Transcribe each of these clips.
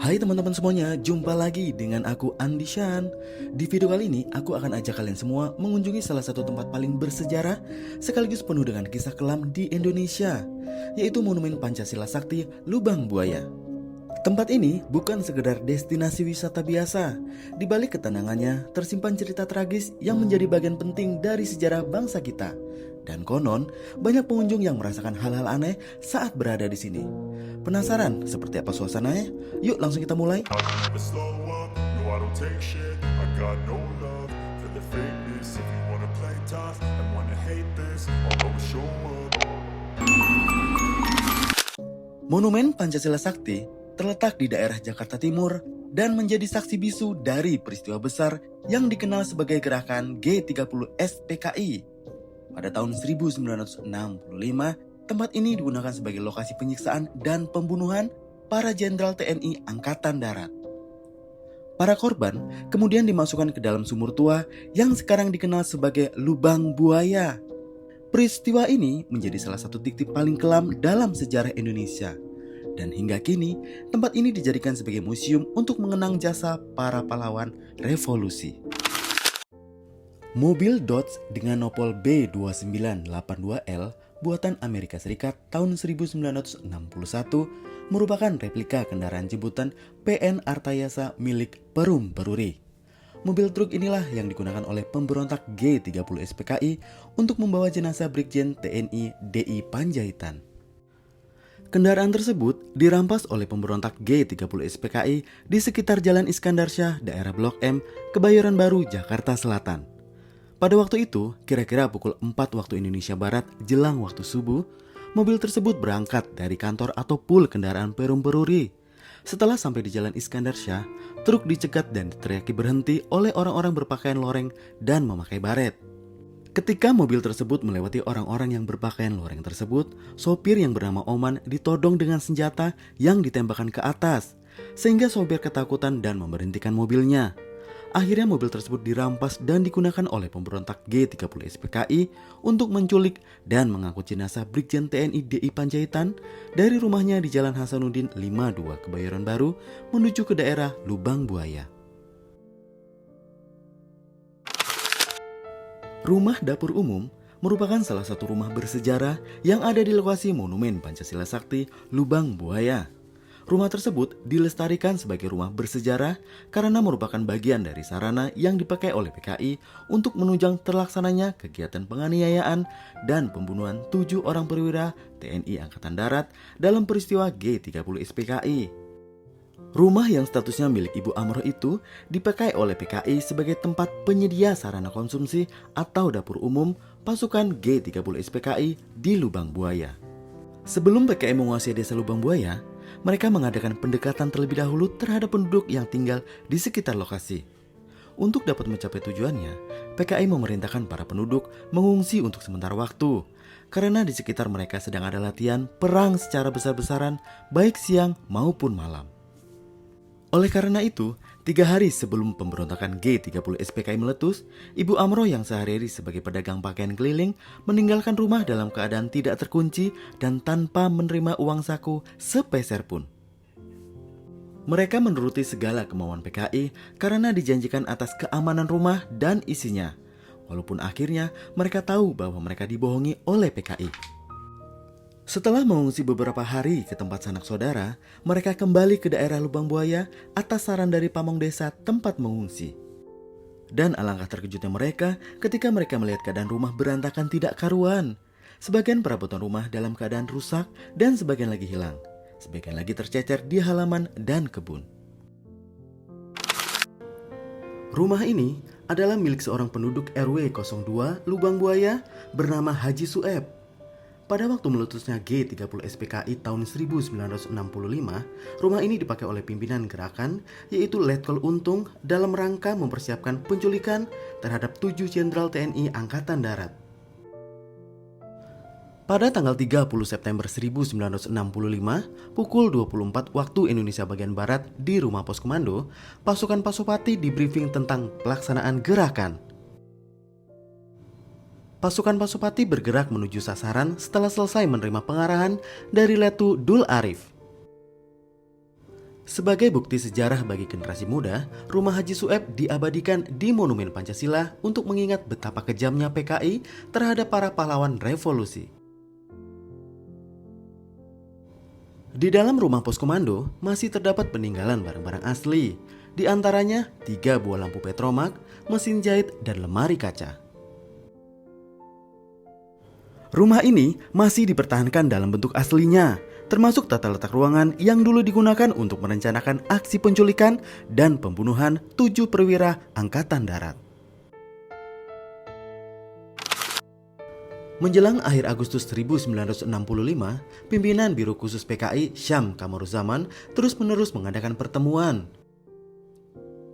Hai teman-teman semuanya, jumpa lagi dengan aku Andishan. Di video kali ini, aku akan ajak kalian semua mengunjungi salah satu tempat paling bersejarah sekaligus penuh dengan kisah kelam di Indonesia, yaitu Monumen Pancasila Sakti Lubang Buaya. Tempat ini bukan sekedar destinasi wisata biasa. Di balik ketenangannya tersimpan cerita tragis yang menjadi bagian penting dari sejarah bangsa kita. Dan konon, banyak pengunjung yang merasakan hal-hal aneh saat berada di sini. Penasaran seperti apa suasananya? Yuk langsung kita mulai. I can never slow up, no I don't take shit. I got no love for the fakeness. If you wanna play tough and wanna hate this, I'll always show up. Monumen Pancasila Sakti terletak di daerah Jakarta Timur dan menjadi saksi bisu dari peristiwa besar yang dikenal sebagai gerakan G30 SPKI. Pada tahun 1965, tempat ini digunakan sebagai lokasi penyiksaan dan pembunuhan para jenderal TNI Angkatan Darat. Para korban kemudian dimasukkan ke dalam sumur tua yang sekarang dikenal sebagai Lubang Buaya. Peristiwa ini menjadi salah satu titik paling kelam dalam sejarah Indonesia. Dan hingga kini, tempat ini dijadikan sebagai museum untuk mengenang jasa para pahlawan revolusi. Mobil Dodge dengan nopol B2982L buatan Amerika Serikat tahun 1961 merupakan replika kendaraan jemputan PN Artayasa milik Perum Peruri. Mobil truk inilah yang digunakan oleh pemberontak G30 SPKI untuk membawa jenazah Brigjen TNI DI Panjaitan. Kendaraan tersebut dirampas oleh pemberontak G30 SPKI di sekitar Jalan Iskandar Syah, daerah Blok M, Kebayoran Baru, Jakarta Selatan. Pada waktu itu, kira-kira pukul 4 waktu Indonesia Barat jelang waktu subuh, mobil tersebut berangkat dari kantor atau pool kendaraan Perum Peruri. Setelah sampai di Jalan Iskandar Syah, truk dicegat dan diteriaki berhenti oleh orang-orang berpakaian loreng dan memakai baret. Ketika mobil tersebut melewati orang-orang yang berpakaian loreng tersebut, sopir yang bernama Oman ditodong dengan senjata yang ditembakkan ke atas, sehingga sopir ketakutan dan memberhentikan mobilnya. Akhirnya mobil tersebut dirampas dan digunakan oleh pemberontak G30 SPKI untuk menculik dan mengangkut jenazah Brigjen TNI DI Panjaitan dari rumahnya di Jalan Hasanuddin 52 Kebayoran Baru menuju ke daerah Lubang Buaya. Rumah dapur umum merupakan salah satu rumah bersejarah yang ada di lokasi Monumen Pancasila Sakti Lubang Buaya. Rumah tersebut dilestarikan sebagai rumah bersejarah karena merupakan bagian dari sarana yang dipakai oleh PKI untuk menunjang terlaksananya kegiatan penganiayaan dan pembunuhan 7 orang perwira TNI Angkatan Darat dalam peristiwa G30 SPKI. Rumah yang statusnya milik Ibu Amroh itu dipakai oleh PKI sebagai tempat penyedia sarana konsumsi atau dapur umum pasukan G30 SPKI di Lubang Buaya. Sebelum PKI menguasai desa Lubang Buaya, mereka mengadakan pendekatan terlebih dahulu terhadap penduduk yang tinggal di sekitar lokasi. Untuk dapat mencapai tujuannya, PKI memerintahkan para penduduk mengungsi untuk sementara waktu, karena di sekitar mereka sedang ada latihan perang secara besar-besaran baik siang maupun malam. Oleh karena itu, 3 hari sebelum pemberontakan G30 SPKI meletus, Ibu Amroh yang sehari-hari sebagai pedagang pakaian keliling meninggalkan rumah dalam keadaan tidak terkunci dan tanpa menerima uang saku sepeser pun. Mereka menuruti segala kemauan PKI karena dijanjikan atas keamanan rumah dan isinya, walaupun akhirnya mereka tahu bahwa mereka dibohongi oleh PKI. Setelah mengungsi beberapa hari ke tempat sanak saudara, mereka kembali ke daerah Lubang Buaya atas saran dari pamong desa tempat mengungsi. Dan alangkah terkejutnya mereka ketika mereka melihat keadaan rumah berantakan tidak karuan. Sebagian perabotan rumah dalam keadaan rusak dan sebagian lagi hilang. Sebagian lagi tercecer di halaman dan kebun. Rumah ini adalah milik seorang penduduk RW 02 Lubang Buaya bernama Haji Sueb. Pada waktu meletusnya G30 SPKI tahun 1965, rumah ini dipakai oleh pimpinan gerakan yaitu Letkol Untung dalam rangka mempersiapkan penculikan terhadap 7 jenderal TNI Angkatan Darat. Pada tanggal 30 September 1965, pukul 24 waktu Indonesia bagian Barat di rumah pos komando, pasukan Pasopati dibriefing tentang pelaksanaan gerakan. Pasukan Pasopati bergerak menuju sasaran setelah selesai menerima pengarahan dari Letu Dul Arif. Sebagai bukti sejarah bagi generasi muda, Rumah Haji Sueb diabadikan di Monumen Pancasila untuk mengingat betapa kejamnya PKI terhadap para pahlawan revolusi. Di dalam rumah pos komando masih terdapat peninggalan barang-barang asli, di antaranya 3 buah lampu petromak, mesin jahit, dan lemari kaca. Rumah ini masih dipertahankan dalam bentuk aslinya, termasuk tata letak ruangan yang dulu digunakan untuk merencanakan aksi penculikan dan pembunuhan 7 perwira Angkatan Darat. Menjelang akhir Agustus 1965, pimpinan Biro Khusus PKI Syam Kamaruzzaman terus-menerus mengadakan pertemuan.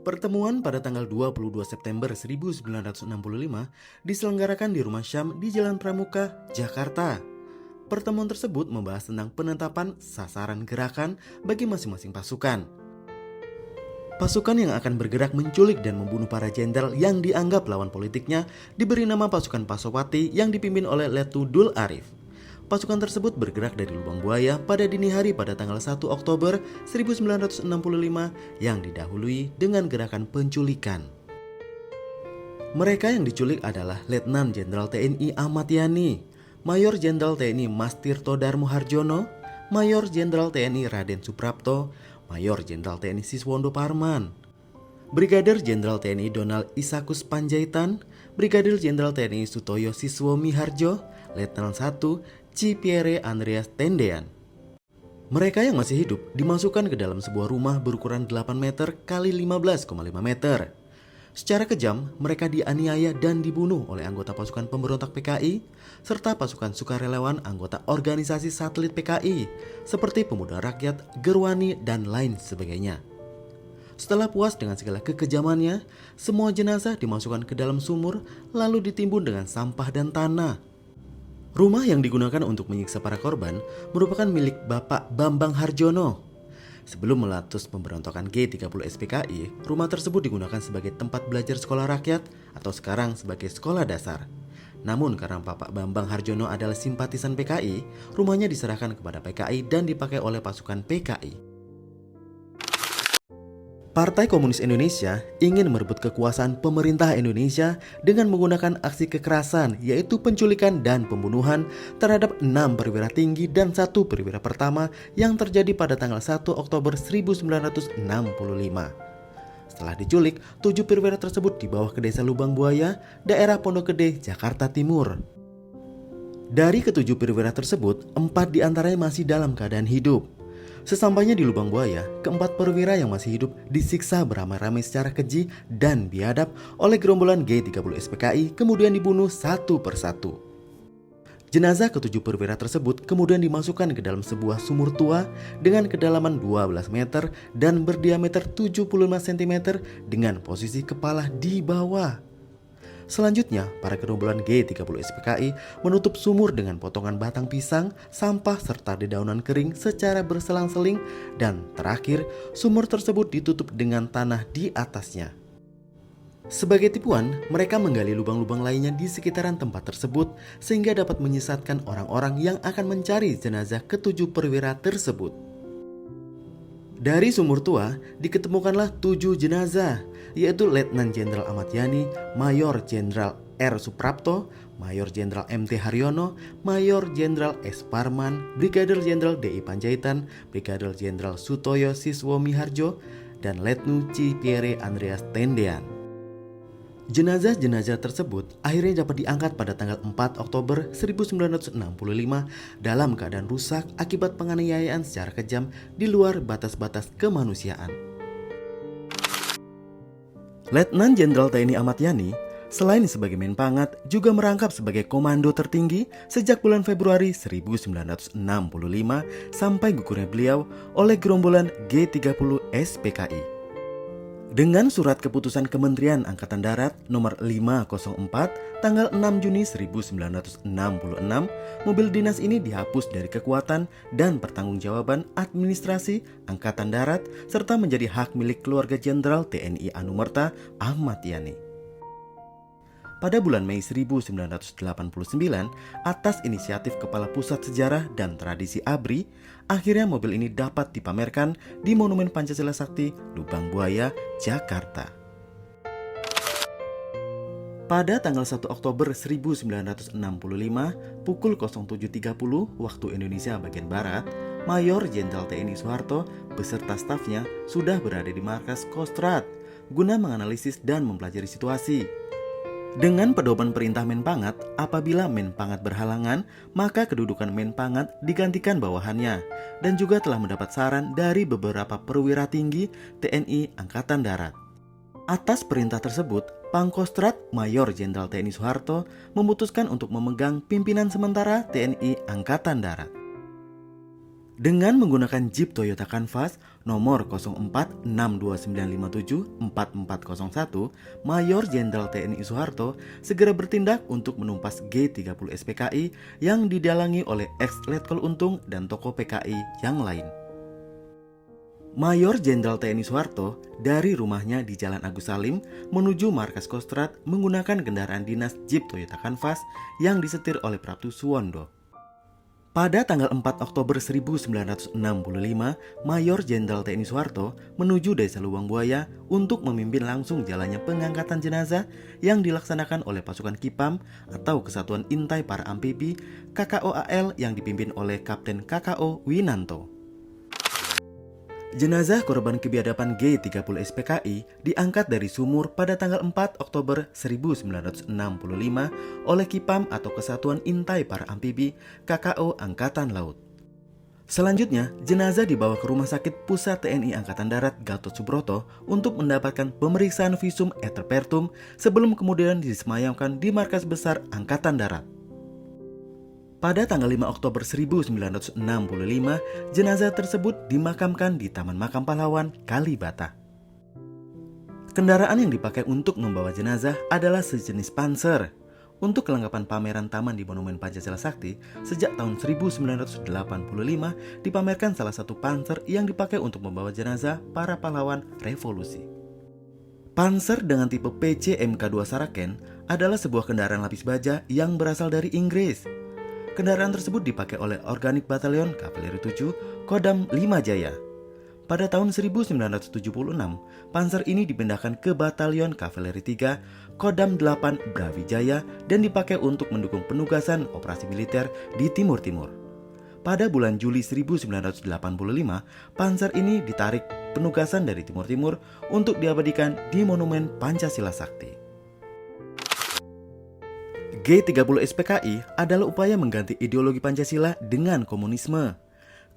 Pertemuan pada tanggal 22 September 1965 diselenggarakan di Rumah Syam di Jalan Pramuka, Jakarta. Pertemuan tersebut membahas tentang penetapan sasaran gerakan bagi masing-masing pasukan. Pasukan yang akan bergerak menculik dan membunuh para jenderal yang dianggap lawan politiknya diberi nama pasukan Pasopati yang dipimpin oleh Lettu Dul Arif. Pasukan tersebut bergerak dari Lubang Buaya pada dini hari pada tanggal 1 Oktober 1965 yang didahului dengan gerakan penculikan. Mereka yang diculik adalah Letnan Jenderal TNI Ahmad Yani, Mayor Jenderal TNI Mas Tirto Darmo Harjono, Mayor Jenderal TNI Raden Suprapto, Mayor Jenderal TNI Siswondo Parman, Brigadir Jenderal TNI Donald Isakus Panjaitan, Brigadir Jenderal TNI Sutoyo Siswo Miharjo, Letnan 1 Cipierre Andreas Tendean. Mereka yang masih hidup dimasukkan ke dalam sebuah rumah berukuran 8 meter x 15,5 meter. Secara kejam, mereka dianiaya dan dibunuh oleh anggota pasukan pemberontak PKI serta pasukan sukarelawan anggota organisasi satelit PKI seperti Pemuda Rakyat, Gerwani, dan lain sebagainya. Setelah puas dengan segala kekejamannya, semua jenazah dimasukkan ke dalam sumur lalu ditimbun dengan sampah dan tanah. Rumah yang digunakan untuk menyiksa para korban merupakan milik Bapak Bambang Harjono. Sebelum meletus pemberontakan G30 SPKI, rumah tersebut digunakan sebagai tempat belajar sekolah rakyat atau sekarang sebagai sekolah dasar. Namun karena Bapak Bambang Harjono adalah simpatisan PKI, rumahnya diserahkan kepada PKI dan dipakai oleh pasukan PKI. Partai Komunis Indonesia ingin merebut kekuasaan pemerintah Indonesia dengan menggunakan aksi kekerasan, yaitu penculikan dan pembunuhan terhadap 6 perwira tinggi dan 1 perwira pertama yang terjadi pada tanggal 1 Oktober 1965. Setelah diculik, 7 perwira tersebut dibawa ke Desa Lubang Buaya, daerah Pondok Gede, Jakarta Timur. Dari ke-7 perwira tersebut, 4 diantaranya masih dalam keadaan hidup. Sesampainya di Lubang Buaya, ke-4 perwira yang masih hidup disiksa beramai-ramai secara keji dan biadab oleh gerombolan G30 SPKI, kemudian dibunuh satu persatu. Jenazah ke-7 perwira tersebut kemudian dimasukkan ke dalam sebuah sumur tua dengan kedalaman 12 meter dan berdiameter 75 cm dengan posisi kepala di bawah. Selanjutnya, para gerombolan G30 SPKI menutup sumur dengan potongan batang pisang, sampah, serta dedaunan kering secara berselang-seling, dan terakhir, sumur tersebut ditutup dengan tanah di atasnya. Sebagai tipuan, mereka menggali lubang-lubang lainnya di sekitaran tempat tersebut sehingga dapat menyesatkan orang-orang yang akan mencari jenazah ke-7 perwira tersebut. Dari sumur tua diketemukanlah 7 jenazah, yaitu Letnan Jenderal Ahmad Yani, Mayor Jenderal R. Suprapto, Mayor Jenderal MT Haryono, Mayor Jenderal S. Parman, Brigadir Jenderal DI Panjaitan, Brigadir Jenderal Sutoyo Siswo Miharjo, dan Letnu Cipierre Andreas Tendean. Jenazah-jenazah tersebut akhirnya dapat diangkat pada tanggal 4 Oktober 1965 dalam keadaan rusak akibat penganiayaan secara kejam di luar batas-batas kemanusiaan. Letnan Jenderal TNI Ahmad Yani selain sebagai Menpangat juga merangkap sebagai komando tertinggi sejak bulan Februari 1965 sampai gugurnya beliau oleh gerombolan G30 SPKI. Dengan surat keputusan Kementerian Angkatan Darat nomor 504 tanggal 6 Juni 1966, mobil dinas ini dihapus dari kekuatan dan pertanggungjawaban administrasi Angkatan Darat serta menjadi hak milik keluarga Jenderal TNI Anumerta Ahmad Yani. Pada bulan Mei 1989, atas inisiatif Kepala Pusat Sejarah dan Tradisi ABRI, akhirnya mobil ini dapat dipamerkan di Monumen Pancasila Sakti, Lubang Buaya, Jakarta. Pada tanggal 1 Oktober 1965, pukul 07.30 waktu Indonesia bagian Barat, Mayor Jenderal TNI Soeharto beserta stafnya sudah berada di markas Kostrad guna menganalisis dan mempelajari situasi. Dengan pedoman perintah Menpangat, apabila Menpangat berhalangan, maka kedudukan Menpangat digantikan bawahannya, dan juga telah mendapat saran dari beberapa perwira tinggi TNI Angkatan Darat. Atas perintah tersebut, Pangkostrat Mayor Jenderal TNI Soeharto memutuskan untuk memegang pimpinan sementara TNI Angkatan Darat. Dengan menggunakan Jeep Toyota Canvas nomor 0462957441, Mayor Jenderal TNI Soeharto segera bertindak untuk menumpas G30 SPKI yang didalangi oleh ex-Letkol Untung dan tokoh PKI yang lain. Mayor Jenderal TNI Soeharto dari rumahnya di Jalan Agus Salim menuju markas Kostrad menggunakan kendaraan dinas Jeep Toyota Canvas yang disetir oleh Praptu Suwondo. Pada tanggal 4 Oktober 1965, Mayor Jenderal TNI Soeharto menuju Desa Lubang Buaya untuk memimpin langsung jalannya pengangkatan jenazah yang dilaksanakan oleh pasukan KIPAM atau Kesatuan Intai Para Amfibi KKOAL yang dipimpin oleh Kapten KKO Winanto. Jenazah korban kebiadaban G30 SPKI diangkat dari sumur pada tanggal 4 Oktober 1965 oleh KIPAM atau Kesatuan Intai Para Amfibi KKO Angkatan Laut. Selanjutnya, jenazah dibawa ke Rumah Sakit Pusat TNI Angkatan Darat Gatot Subroto untuk mendapatkan pemeriksaan visum et repertum sebelum kemudian disemayamkan di markas besar Angkatan Darat. Pada tanggal 5 Oktober 1965, jenazah tersebut dimakamkan di Taman Makam Pahlawan, Kalibata. Kendaraan yang dipakai untuk membawa jenazah adalah sejenis Panzer. Untuk kelengkapan pameran taman di Monumen Pancasila Sakti, sejak tahun 1985 dipamerkan salah satu Panzer yang dipakai untuk membawa jenazah para pahlawan revolusi. Panzer dengan tipe PC Mk2 Saraken adalah sebuah kendaraan lapis baja yang berasal dari Inggris. Kendaraan tersebut dipakai oleh Organik Batalion Kavaleri 7 Kodam 5 Jaya. Pada tahun 1976, Panzer ini dipindahkan ke Batalion Kavaleri 3 Kodam 8 Brawijaya dan dipakai untuk mendukung penugasan operasi militer di Timur Timur. Pada bulan Juli 1985, Panzer ini ditarik penugasan dari Timur Timur untuk diabadikan di Monumen Pancasila Sakti. G30 SPKI adalah upaya mengganti ideologi Pancasila dengan komunisme.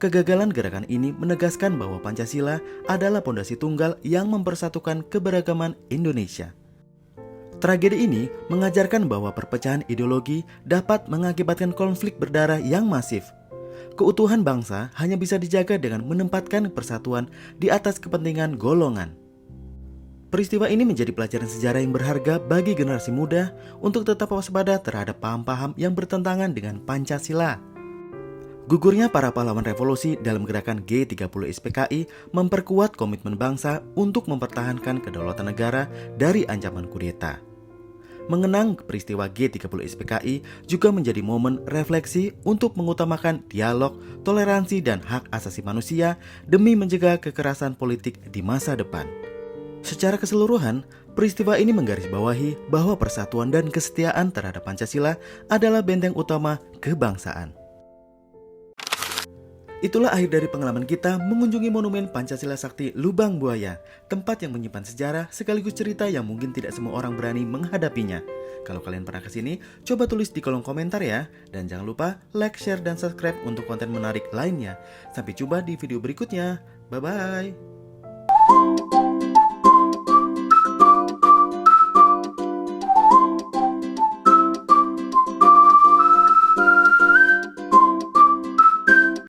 Kegagalan gerakan ini menegaskan bahwa Pancasila adalah pondasi tunggal yang mempersatukan keberagaman Indonesia. Tragedi ini mengajarkan bahwa perpecahan ideologi dapat mengakibatkan konflik berdarah yang masif. Keutuhan bangsa hanya bisa dijaga dengan menempatkan persatuan di atas kepentingan golongan. Peristiwa ini menjadi pelajaran sejarah yang berharga bagi generasi muda untuk tetap waspada terhadap paham-paham yang bertentangan dengan Pancasila. Gugurnya para pahlawan revolusi dalam gerakan G30 SPKI memperkuat komitmen bangsa untuk mempertahankan kedaulatan negara dari ancaman kudeta. Mengenang peristiwa G30 SPKI juga menjadi momen refleksi untuk mengutamakan dialog, toleransi, dan hak asasi manusia demi mencegah kekerasan politik di masa depan. Secara keseluruhan, peristiwa ini menggarisbawahi bahwa persatuan dan kesetiaan terhadap Pancasila adalah benteng utama kebangsaan. Itulah akhir dari pengalaman kita mengunjungi Monumen Pancasila Sakti Lubang Buaya, tempat yang menyimpan sejarah sekaligus cerita yang mungkin tidak semua orang berani menghadapinya. Kalau kalian pernah kesini, coba tulis di kolom komentar ya. Dan jangan lupa like, share, dan subscribe untuk konten menarik lainnya. Sampai jumpa di video berikutnya. Bye-bye.